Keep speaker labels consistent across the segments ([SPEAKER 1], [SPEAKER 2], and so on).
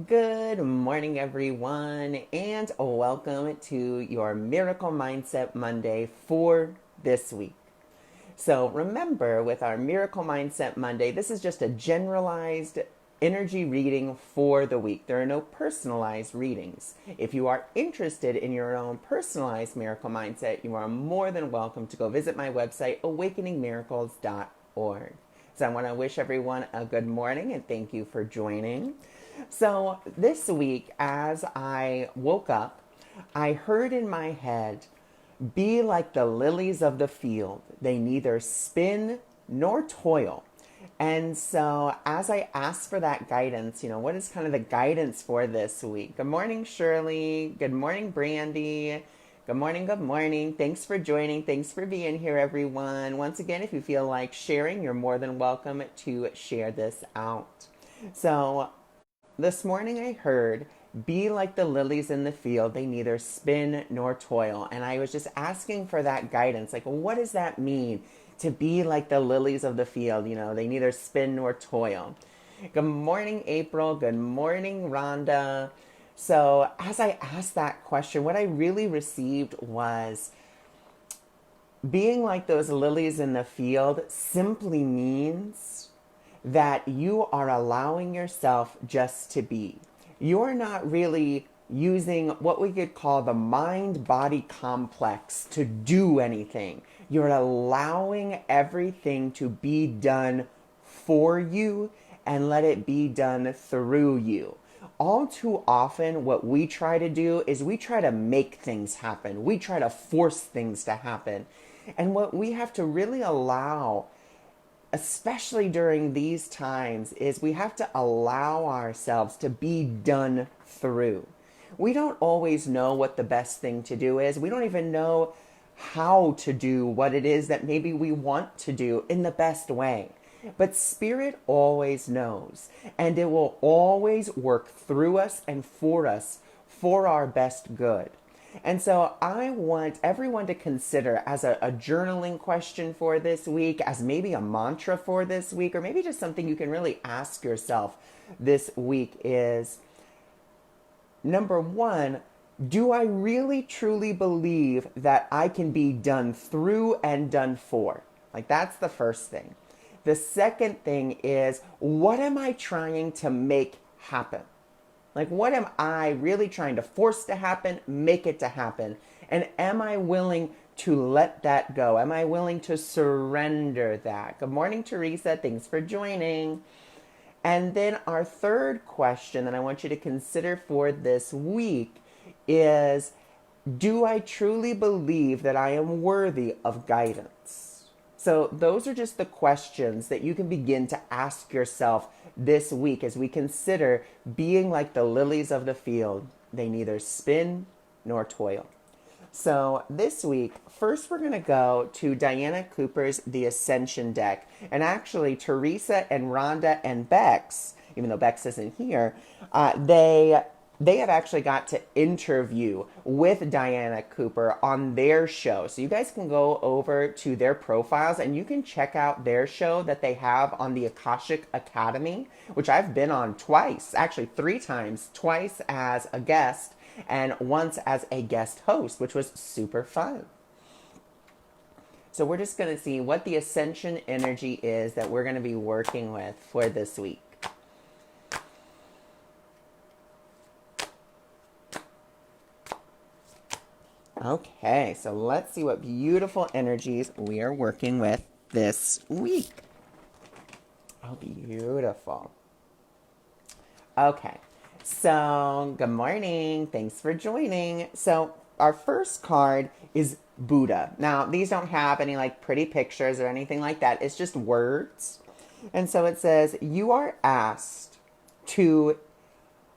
[SPEAKER 1] Good morning, everyone, and welcome to your Miracle Mindset Monday for this week. So remember, with our Miracle Mindset Monday, this is just a generalized energy reading for the week. There are no personalized readings. If you are interested in your own personalized miracle mindset, you are more than welcome to go visit my website, awakeningmiracles.org. So I want to wish everyone a good morning and thank you for joining. So this week, as I woke up, I heard in my head, be like the lilies of the field. They neither spin nor toil. And so as I asked for that guidance, what is kind of the guidance for this week? Good morning, Shirley. Good morning, Brandy. Good morning, good morning. Thanks for joining. Thanks for being here, everyone. Once again, if you feel like sharing, you're more than welcome to share this out. So this morning I heard, be like the lilies in the field. They neither spin nor toil. And I was just asking for that guidance. Like, what does that mean to be like the lilies of the field? They neither spin nor toil. Good morning, April. Good morning, Rhonda. So as I asked that question, what I really received was being like those lilies in the field simply means that you are allowing yourself just to be. You're not really using what we could call the mind-body complex to do anything. You're allowing everything to be done for you and let it be done through you. All too often, what we try to do is we try to make things happen. We try to force things to happen. And what we have to really allow, especially during these times, is we have to allow ourselves to be done through. We don't always know what the best thing to do is. We don't even know how to do what it is that maybe we want to do in the best way. But Spirit always knows, and it will always work through us and for us for our best good. And so I want everyone to consider as a journaling question for this week, as maybe a mantra for this week, or maybe just something you can really ask yourself this week is, number one, do I really truly believe that I can be done through and done for? Like, that's the first thing. The second thing is, what am I trying to make happen? Like, what am I really trying to force to happen, make it to happen? And am I willing to let that go? Am I willing to surrender that? Good morning, Teresa. Thanks for joining. And then our third question that I want you to consider for this week is, do I truly believe that I am worthy of guidance? So those are just the questions that you can begin to ask yourself this week as we consider being like the lilies of the field. They neither spin nor toil. So this week, first we're going to go to Dianna Cooper's The Ascension Deck. And actually, Teresa and Rhonda and Bex, even though Bex isn't here, they have actually got to interview with Dianna Cooper on their show. So you guys can go over to their profiles and you can check out their show that they have on the Akashic Academy, which I've been on twice, actually 3 times, twice as a guest and once as a guest host, which was super fun. So we're just going to see what the Ascension energy is that we're going to be working with for this week. Okay, so let's see what beautiful energies we are working with this week. Oh, beautiful. Okay, so good morning. Thanks for joining. So our first card is Buddha. Now, these don't have any like pretty pictures or anything like that. It's just words. And so it says, you are asked to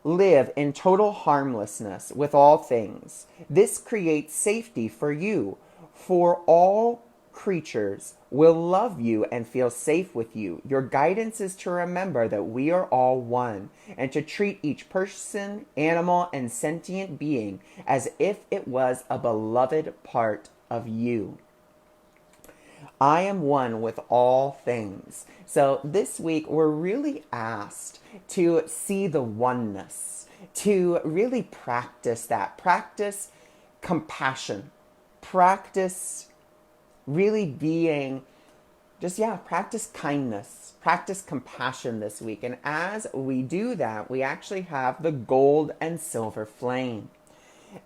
[SPEAKER 1] live in total harmlessness with all things. This creates safety for you, for all creatures will love you and feel safe with you. Your guidance is to remember that we are all one, and to treat each person, animal, and sentient being as if it was a beloved part of you. I am one with all things. So this week, we're really asked to see the oneness, to really practice that. Practice compassion. Practice really being just, yeah, practice kindness, practice compassion this week. And as we do that, we actually have the gold and silver flame.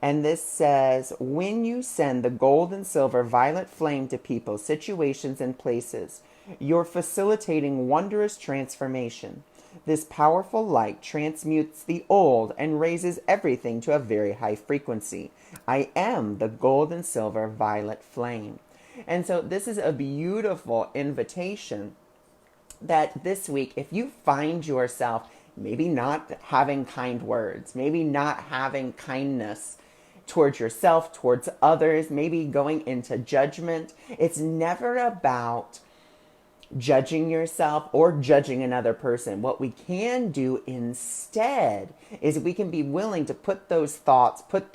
[SPEAKER 1] And this says, when you send the gold and silver violet flame to people, situations, and places, you're facilitating wondrous transformation. This powerful light transmutes the old and raises everything to a very high frequency. I am the gold and silver violet flame. And so this is a beautiful invitation that this week, if you find yourself maybe not having kind words, maybe not having kindness towards yourself, towards others, maybe going into judgment, it's never about judging yourself or judging another person. What we can do instead is we can be willing to put those thoughts, to put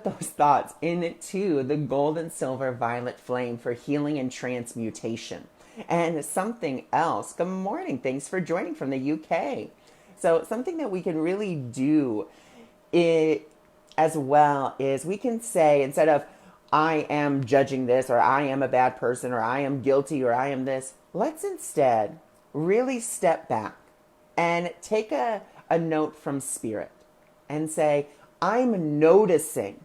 [SPEAKER 1] those thoughts into the gold and silver violet flame for healing and transmutation. And something else, good morning, thanks for joining from the UK. So something that we can really do as well is we can say, instead of I am judging this, or I am a bad person, or I am guilty, or I am this, let's instead really step back and take a note from spirit and say, I'm noticing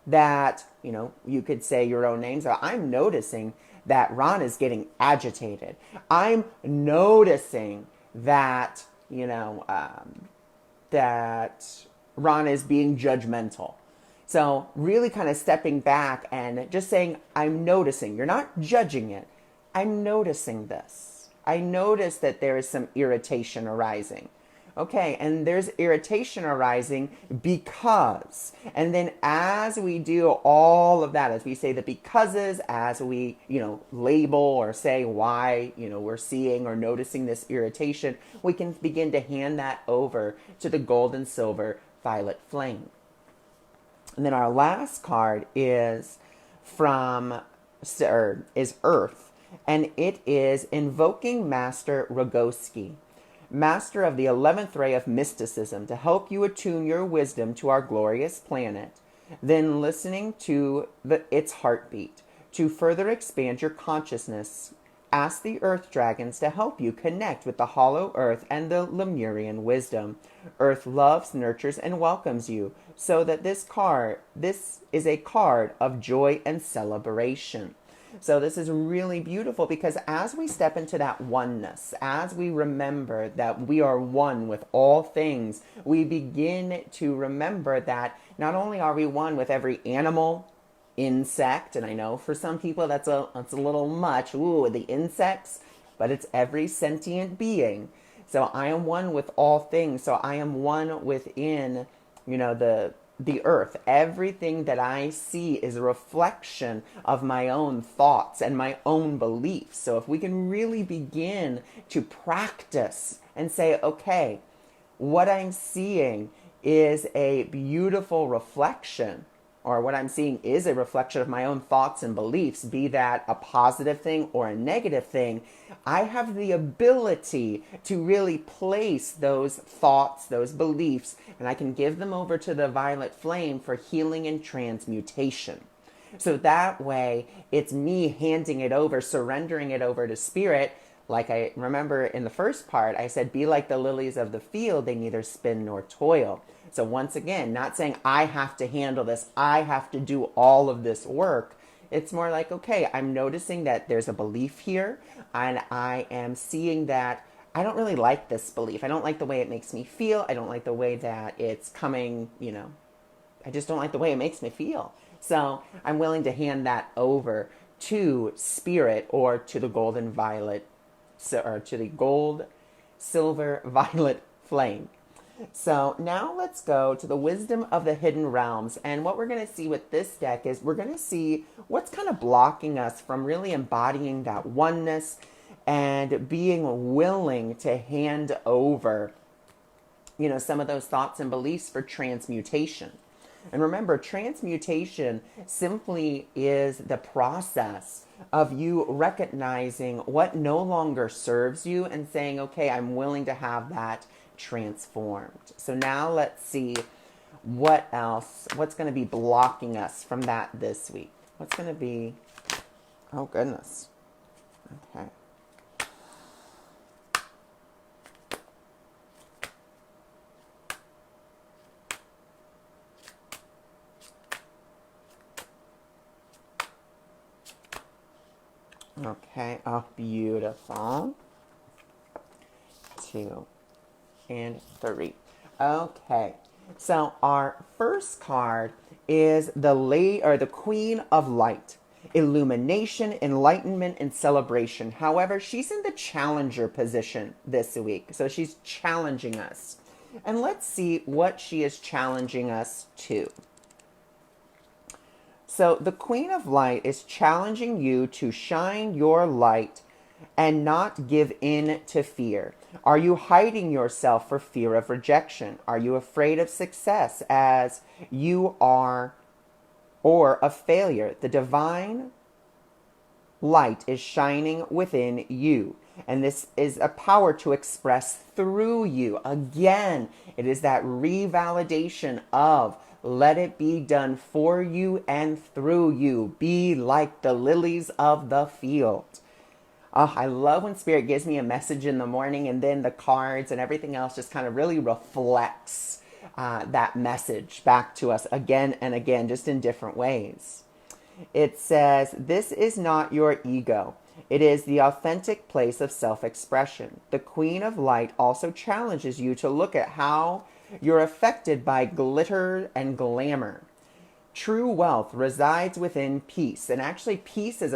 [SPEAKER 1] that, you could say your own names, or I'm noticing that Ron is getting agitated. I'm noticing that, that Ron is being judgmental. So really kind of stepping back and just saying, I'm noticing. You're not judging it. I'm noticing this. I notice that there is some irritation arising. Okay, and there's irritation arising because, and then as we do all of that, as we say the becauses, as we, label or say why, we're seeing or noticing this irritation, we can begin to hand that over to the gold and silver violet flame. And then our last card is is Earth, and it is invoking Master Rogoski, Master of the 11th ray of mysticism, to help you attune your wisdom to our glorious planet, then listening to its heartbeat. To further expand your consciousness, ask the Earth Dragons to help you connect with the Hollow Earth and the Lemurian wisdom. Earth loves, nurtures, and welcomes you, so that this is a card of joy and celebration. So this is really beautiful because as we step into that oneness, as we remember that we are one with all things, we begin to remember that not only are we one with every animal, insect, and I know for some people that's a little much, the insects, but it's every sentient being. So I am one with all things. So I am one within, the earth. Everything that I see is a reflection of my own thoughts and my own beliefs. So if we can really begin to practice and say, okay, what I'm seeing is a beautiful reflection, or what I'm seeing is a reflection of my own thoughts and beliefs, be that a positive thing or a negative thing, I have the ability to really place those thoughts, those beliefs, and I can give them over to the violet flame for healing and transmutation. So that way, it's me handing it over, surrendering it over to spirit. Like I remember in the first part, I said, be like the lilies of the field, they neither spin nor toil. So once again, not saying I have to handle this, I have to do all of this work. It's more like, okay, I'm noticing that there's a belief here, and I am seeing that I don't really like this belief. I don't like the way it makes me feel. I don't like the way that it's coming, I just don't like the way it makes me feel. So I'm willing to hand that over to spirit, or to the golden violet, or to the gold, silver, violet flame. So now let's go to the wisdom of the hidden realms. And what we're going to see with this deck is we're going to see what's kind of blocking us from really embodying that oneness and being willing to hand over, some of those thoughts and beliefs for transmutation. And remember, transmutation simply is the process of you recognizing what no longer serves you and saying, okay, I'm willing to have that transformed. So now let's see what else, what's going to be blocking us from that this week. What's going to be, oh goodness. Okay. Okay, oh, beautiful. 2 and 3. Okay, so our first card is the Queen of Light. Illumination, enlightenment, and celebration. However, she's in the challenger position this week. So she's challenging us. And let's see what she is challenging us to. So the Queen of Light is challenging you to shine your light and not give in to fear. Are you hiding yourself for fear of rejection? Are you afraid of success as you are, or of failure? The divine light is shining within you. And this is a power to express through you. Again, it is that revalidation of let it be done for you and through you. Be like the lilies of the field. Oh, I love when Spirit gives me a message in the morning and then the cards and everything else just kind of really reflects that message back to us again and again, just in different ways. It says, this is not your ego. It is the authentic place of self-expression. The Queen of Light also challenges you to look at how you're affected by glitter and glamour. True wealth resides within peace. And actually, peace is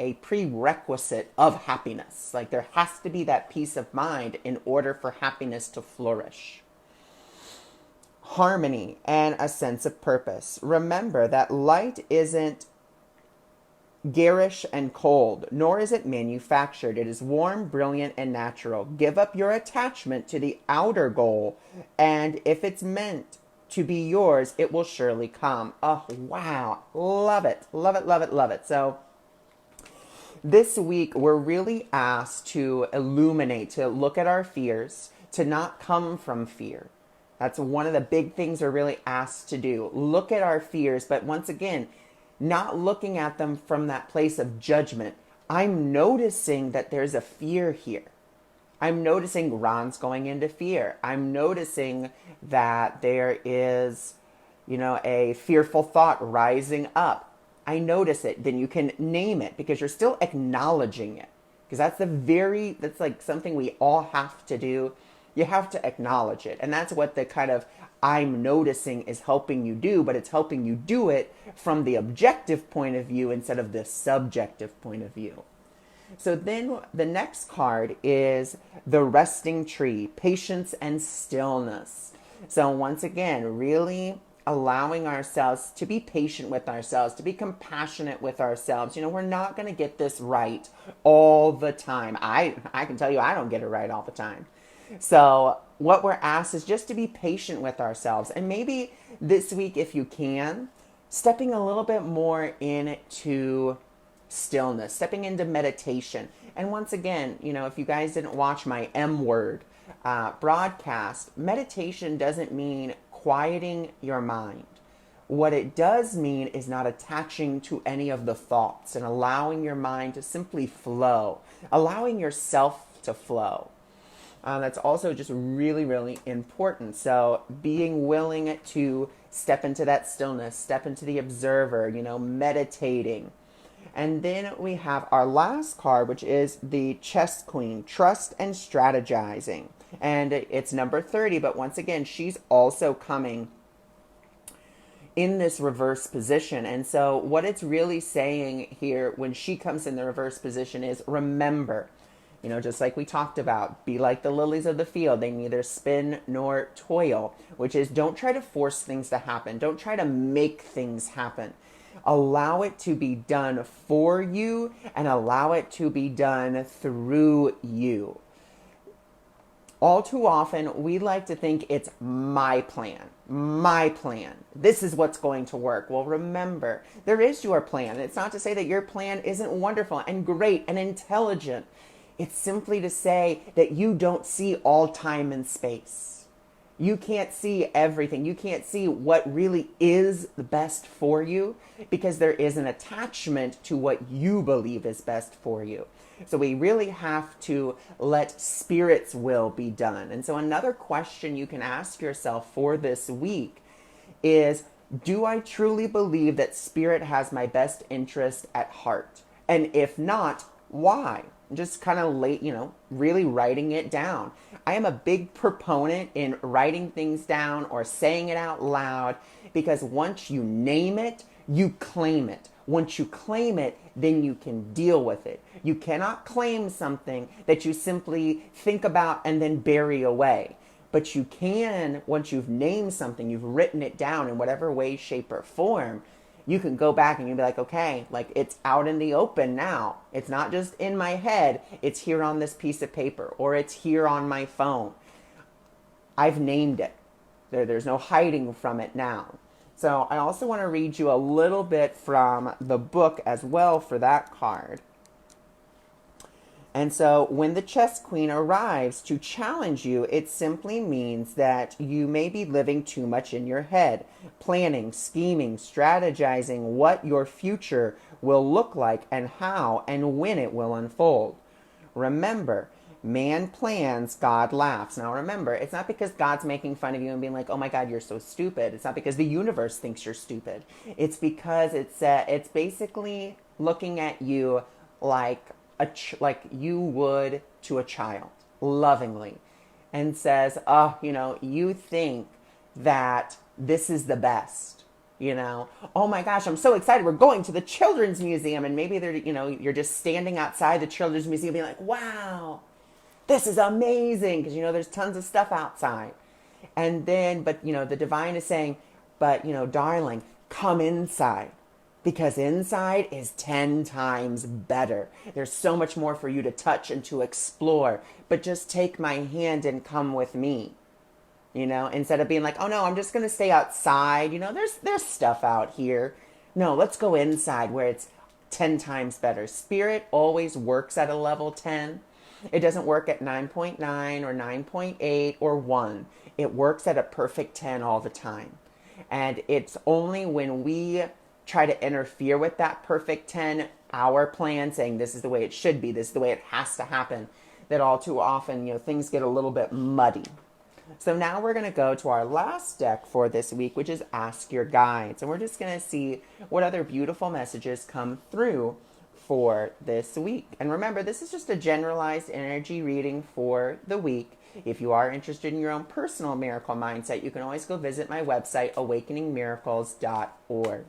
[SPEAKER 1] a prerequisite of happiness. Like, there has to be that peace of mind in order for happiness to flourish. Harmony and a sense of purpose. Remember that light isn't garish and cold, nor is it manufactured. It is warm, brilliant, and natural. Give up your attachment to the outer goal, and if it's meant to be yours, it will surely come. Oh, wow. Love it. Love it, love it, love it. So this week, we're really asked to illuminate, to look at our fears, to not come from fear. That's one of the big things we're really asked to do. Look at our fears, but once again, not looking at them from that place of judgment. I'm noticing that there's a fear here. I'm noticing Ron's going into fear. I'm noticing that there is, a fearful thought rising up. I notice it. Then you can name it because you're still acknowledging it. Because that's like something we all have to do. You have to acknowledge it. And that's what the kind of I'm noticing is helping you do, but it's helping you do it from the objective point of view instead of the subjective point of view. So then the next card is the resting tree, patience and stillness. So once again, really allowing ourselves to be patient with ourselves, to be compassionate with ourselves. We're not going to get this right all the time. I can tell you I don't get it right all the time. So what we're asked is just to be patient with ourselves. And maybe this week, if you can, stepping a little bit more into stillness, stepping into meditation. And once again, if you guys didn't watch my M Word broadcast, meditation doesn't mean quieting your mind. What it does mean is not attaching to any of the thoughts and allowing your mind to simply flow, allowing yourself to flow. That's also just really, really important. So being willing to step into that stillness, step into the observer, meditating. And then we have our last card, which is the Chess Queen, trust and strategizing. And it's number 30, but once again, she's also coming in this reverse position. And so what it's really saying here when she comes in the reverse position is remember, just like we talked about, be like the lilies of the field. They neither spin nor toil, which is don't try to force things to happen. Don't try to make things happen. Allow it to be done for you and allow it to be done through you. All too often, we like to think it's my plan. my plan. This is what's going to work. Well, remember, there is your plan. It's not to say that your plan isn't wonderful and great and intelligent. It's simply to say that you don't see all time and space. You can't see everything. You can't see what really is the best for you because there is an attachment to what you believe is best for you. So we really have to let Spirit's will be done. And so another question you can ask yourself for this week is, do I truly believe that Spirit has my best interest at heart? And if not, why? Just kind of really writing it down. I am a big proponent in writing things down or saying it out loud because once you name it, you claim it. Once you claim it, then you can deal with it. You cannot claim something that you simply think about and then bury away. But you can, once you've named something, you've written it down in whatever way, shape, or form, you can go back and you'll be like, okay, like it's out in the open now. It's not just in my head. It's here on this piece of paper or it's here on my phone. I've named it. There's no hiding from it now. So I also want to read you a little bit from the book as well for that card. And so when the chess queen arrives to challenge you, it simply means that you may be living too much in your head, planning, scheming, strategizing what your future will look like and how and when it will unfold. Remember, man plans, God laughs. Now remember, it's not because God's making fun of you and being like, oh my God, you're so stupid. It's not because the universe thinks you're stupid. It's because it's basically looking at you like you would to a child, lovingly, and says, oh, you think that this is the best. Oh my gosh, I'm so excited. We're going to the Children's Museum. And maybe you're just standing outside the Children's Museum being like, wow, this is amazing. Because, there's tons of stuff outside. And then, but, the divine is saying, but, darling, come inside. Because inside is 10 times better. There's so much more for you to touch and to explore. But just take my hand and come with me. Instead of being like, oh no, I'm just going to stay outside. There's stuff out here. No, let's go inside where it's 10 times better. Spirit always works at a level 10. It doesn't work at 9.9 or 9.8 or 1. It works at a perfect 10 all the time. And it's only when we try to interfere with that perfect 10, our plan, saying this is the way it should be, this is the way it has to happen, that all too often, things get a little bit muddy. So now we're going to go to our last deck for this week, which is Ask Your Guides. And we're just going to see what other beautiful messages come through for this week. And remember, this is just a generalized energy reading for the week. If you are interested in your own personal miracle mindset, you can always go visit my website, awakeningmiracles.org.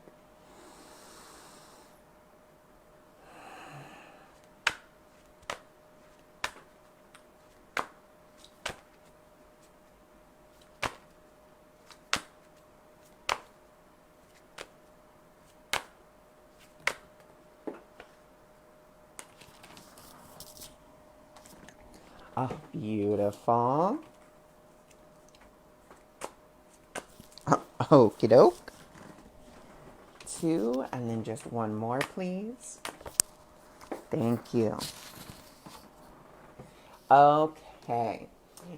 [SPEAKER 1] Oh, beautiful. Okie doke. 2, and then just one more, please. Thank you. Okay.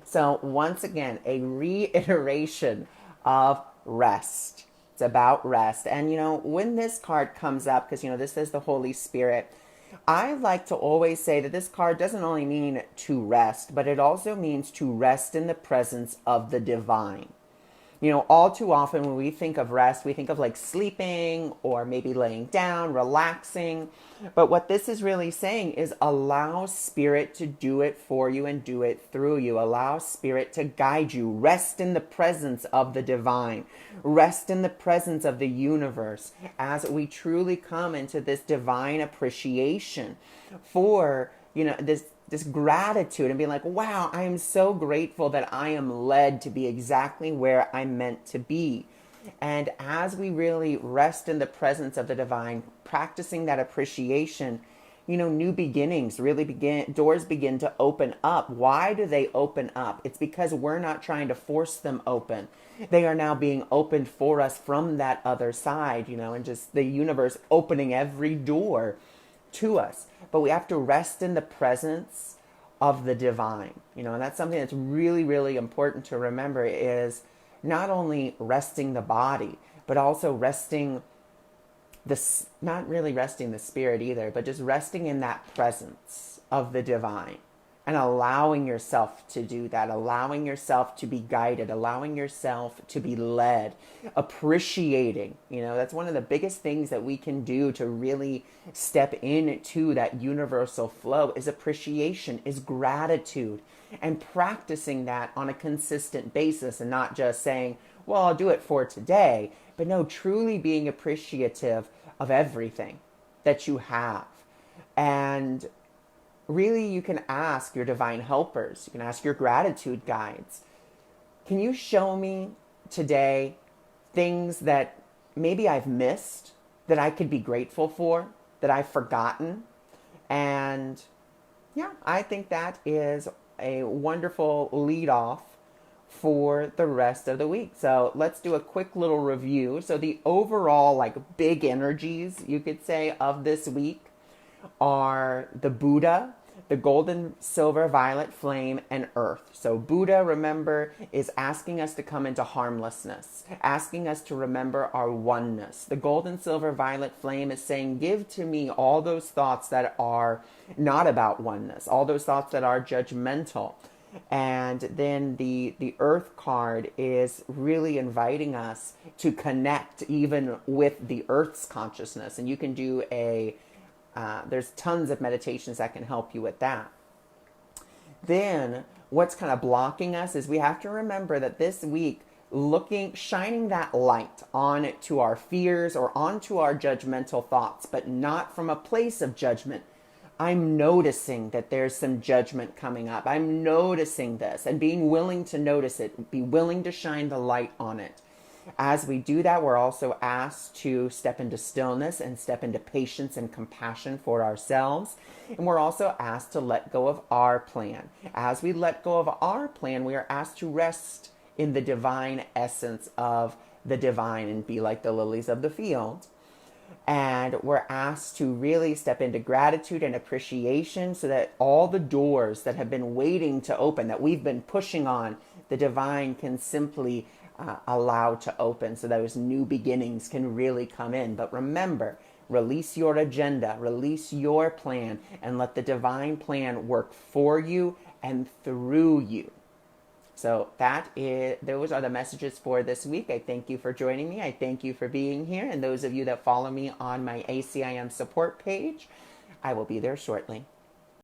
[SPEAKER 1] So once again, a reiteration of rest. It's about rest. And, when this card comes up, because, this is the Holy Spirit, I like to always say that this card doesn't only mean to rest, but it also means to rest in the presence of the divine. All too often when we think of rest, we think of like sleeping or maybe laying down, relaxing. But what this is really saying is allow Spirit to do it for you and do it through you. Allow Spirit to guide you. Rest in the presence of the divine. Rest in the presence of the universe as we truly come into this divine appreciation for, this gratitude and being like, wow, I am so grateful that I am led to be exactly where I'm meant to be. And as we really rest in the presence of the divine, practicing that appreciation, new beginnings really doors begin to open up. Why do they open up? It's because we're not trying to force them open. They are now being opened for us from that other side, and just the universe opening every door to us. But we have to rest in the presence of the divine, and that's something that's really, really important to remember, is not only resting the body, but also resting not really resting the spirit either, but just resting in that presence of the divine and allowing yourself to do that, allowing yourself to be guided, allowing yourself to be led, appreciating. That's one of the biggest things that we can do to really step into that universal flow is appreciation, is gratitude, and practicing that on a consistent basis and not just saying, well, I'll do it for today, but no, truly being appreciative of everything that you have. And really, you can ask your divine helpers, you can ask your gratitude guides, can you show me today things that maybe I've missed that I could be grateful for, that I've forgotten? And yeah, I think that is a wonderful lead off for the rest of the week. So let's do a quick little review. So the overall big energies, you could say, of this week are the Buddha, the golden, silver, violet flame, and earth. So Buddha, remember, is asking us to come into harmlessness, asking us to remember our oneness. The golden, silver, violet flame is saying, give to me all those thoughts that are not about oneness, all those thoughts that are judgmental. And then the earth card is really inviting us to connect even with the earth's consciousness. And you can do there's tons of meditations that can help you with that. Then what's kind of blocking us is we have to remember that this week, shining that light on to our fears or onto our judgmental thoughts, but not from a place of judgment. I'm noticing that there's some judgment coming up. I'm noticing this, and being willing to notice it, be willing to shine the light on it. As we do that, we're also asked to step into stillness and step into patience and compassion for ourselves. And we're also asked to let go of our plan. As we let go of our plan, we are asked to rest in the divine essence of the divine and be like the lilies of the field. And we're asked to really step into gratitude and appreciation so that all the doors that have been waiting to open, that we've been pushing on, the divine can simply allow to open, so those new beginnings can really come in. But remember, release your agenda, release your plan, and let the divine plan work for you and through you. So those are the messages for this week. I thank you for joining me. I thank you for being here. And those of you that follow me on my ACIM support page, I will be there shortly.